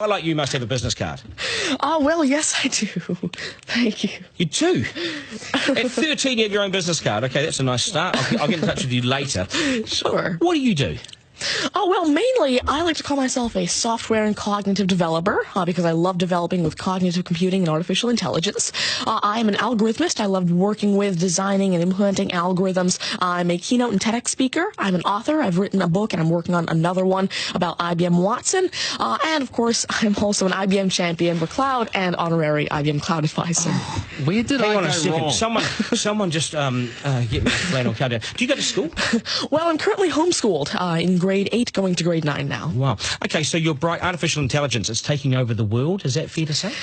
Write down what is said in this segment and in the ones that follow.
I like you must have a business card. Oh, well, yes, I do. Thank you. You do? At 13, you have your own business card. Okay, that's a nice start. I'll get in touch with you later. Sure. What do you do? Oh, well, mainly, I like to call myself a software and cognitive developer because I love developing with cognitive computing and artificial intelligence. I am an algorithmist. I love working with, designing, and implementing algorithms. I'm a keynote and TEDx speaker. I'm an author. I've written a book, and I'm working on another one about IBM Watson. And, of course, I'm also an IBM champion for cloud and honorary IBM cloud advisor. Where did I go wrong? Someone just get me a flannel card down. Do you go to school? Well, I'm currently homeschooled in grade 8, going to grade 9 now. Wow. Okay, so you're bright. Artificial intelligence is taking over the world. Is that fair to say?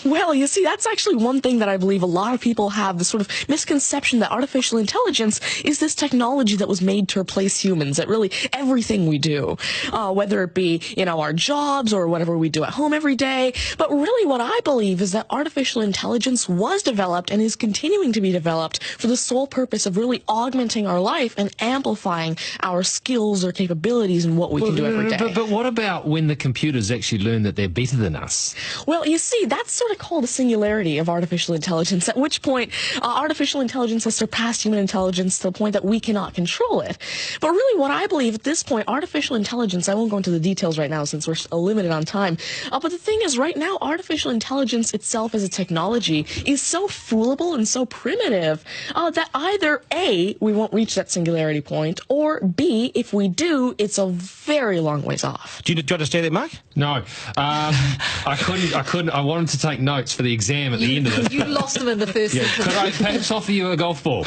Well, you see, that's actually one thing that I believe a lot of people have, this sort of misconception that artificial intelligence is this technology that was made to replace humans at really everything we do, whether it be, our jobs or whatever we do at home every day. But really what I believe is that artificial intelligence was developed and is continuing to be developed for the sole purpose of really augmenting our life and amplifying our skills or capabilities and what we can do every day. But what about when the computers actually learn that they're better than us? Well, you see, that's sort of called a singularity of artificial intelligence, at which point artificial intelligence has surpassed human intelligence to the point that we cannot control it. But really what I believe at this point, artificial intelligence, I won't go into the details right now since we're limited on time, but the thing is right now, artificial intelligence itself as a technology is so foolable and so primitive that either A, we won't reach that singularity point, or B, if we do, it's a very long ways off. Do you understand that, Mark? No. I couldn't. I wanted to take notes for the exam at the end of it. You lost them in the first sentence. Could I perhaps offer you a golf ball?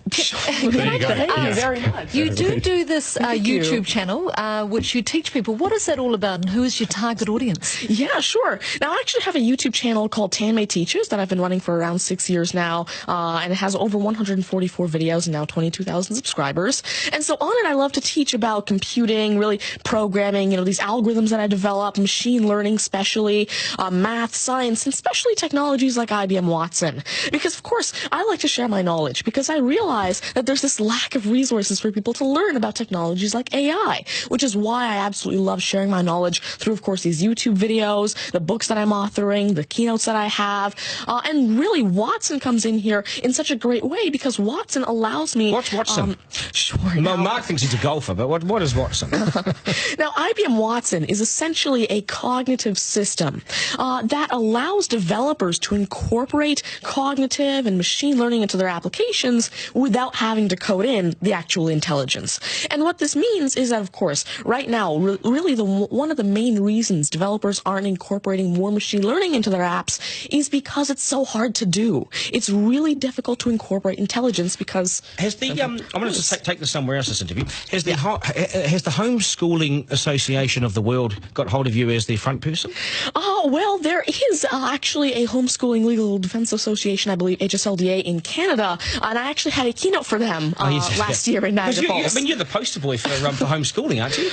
There you go. Thank you very much. You do this YouTube channel, which you teach people. What is that all about, and who is your target audience? Yeah, sure. Now, I actually have a YouTube channel called Tanmay Teaches that I've been running for around 6 years now, and it has over 144 videos and now 22,000 subscribers. And so on it, I love to teach about computing, really programming, these algorithms that I develop, machine learning especially, math, science, and especially technologies like IBM Watson. Because, of course, I like to share my knowledge because I realize that there's this lack of resources for people to learn about technologies like AI, which is why I absolutely love sharing my knowledge through, of course, these YouTube videos, the books that I'm authoring, the keynotes that I have, and really Watson comes in here in such a great way because Watson allows me... What's Watson? Sure. Well, Mark thinks he's a golfer, but what is Watson? Now, IBM Watson is essentially a cognitive system that allows developers to incorporate cognitive and machine learning into their applications without having to code in the actual intelligence. And what this means is that, of course, right now, really one of the main reasons developers aren't incorporating more machine learning into their apps is because it's so hard to do. It's really difficult to incorporate intelligence because... Has the I'm going to take this somewhere else, this interview. Has the Homeschooling Association of the World got hold of you as their front person? Oh, well, there is actually a Homeschooling Legal Defense Association, I believe, HSLDA, in Canada, and I actually had a keynote for them last year in Niagara Falls. You're the poster boy for homeschooling, aren't you?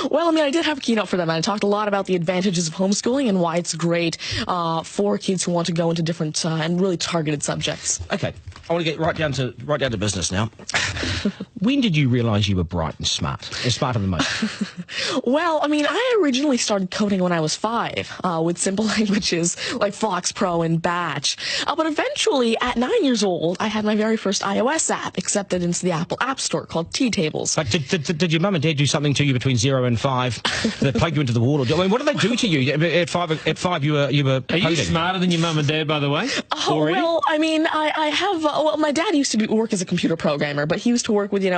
Well, I did have a keynote for them, and I talked a lot about the advantages of homeschooling and why it's great for kids who want to go into different and really targeted subjects. Okay, I want to get right down to business now. When did you realise you were bright and smarter than most? Well, I originally started coding when I was 5 with simple languages like Fox Pro and Batch. But eventually, at 9 years old, I had my very first iOS app accepted into the Apple App Store called T-Tables. But did your mum and dad do something to you between 0 and 5 that plugged you into the wall? What did they do to you at 5? You were Are you smarter than your mum and dad, by the way? Oh, well, I have... my dad used to work as a computer programmer, but he used to work with,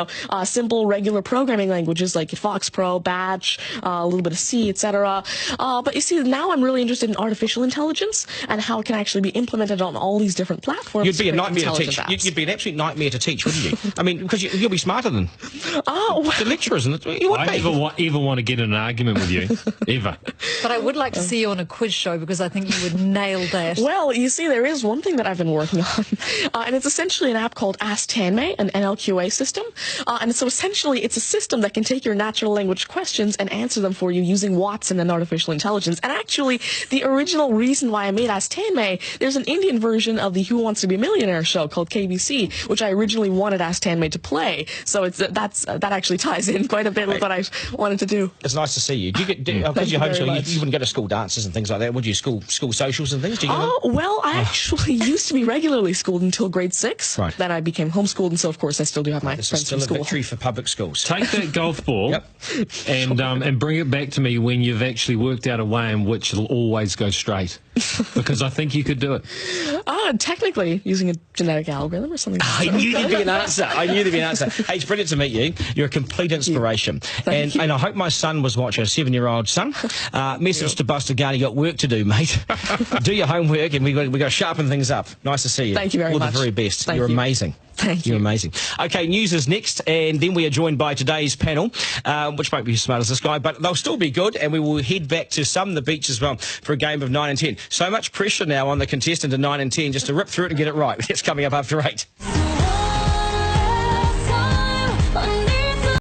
simple, regular programming languages like Fox Pro, Batch, a little bit of C, etc. But you see, now I'm really interested in artificial intelligence and how it can actually be implemented on all these different platforms. You'd be a nightmare to teach. You'd be an absolute nightmare to teach, wouldn't you? Because you'll be smarter than the lecturers. I ever want to get in an argument with you, ever. But I would like to see you on a quiz show because I think you would nail that. Well, you see, there is one thing that I've been working on, and it's essentially an app called Ask Tanmay, an NLQA system. And so essentially, it's a system that can take your natural language questions and answer them for you using Watson and artificial intelligence. And actually, the original reason why I made Ask Tanmay, there's an Indian version of the Who Wants to Be a Millionaire show called KBC, which I originally wanted Ask Tanmay to play. So that actually ties in quite a bit with what I wanted to do. It's nice to see you. Do you get, because you're homeschooled, you wouldn't go to school dances and things like that, would you? School socials and things? Do you Well, I actually used to be regularly schooled until grade 6. Right. Then I became homeschooled, and so of course I still do have my This is friends still from a school. victory for public schools. Take that golf ball Yep. and bring it back to me when you've actually worked out a way in which it'll always go straight. Because I think you could do it. Technically, using a genetic algorithm or something. I knew there'd be an answer. Hey, it's brilliant to meet you. You're a complete inspiration. And I hope my son was watching, a 7-year-old son. Message to Buster Gardy, got work to do, mate. Do your homework, and we got to sharpen things up. Nice to see you. Thank you very much. much. All the very best. Thank You're you. amazing. Thank you. You're amazing. Okay, news is next, and then we are joined by today's panel, which won't be as smart as this guy, but they'll still be good, and we will head back to some of the beach as well for a game of 9 and 10. So much pressure now on the contestant in 9 and 10 just to rip through it and get it right. It's coming up after 8.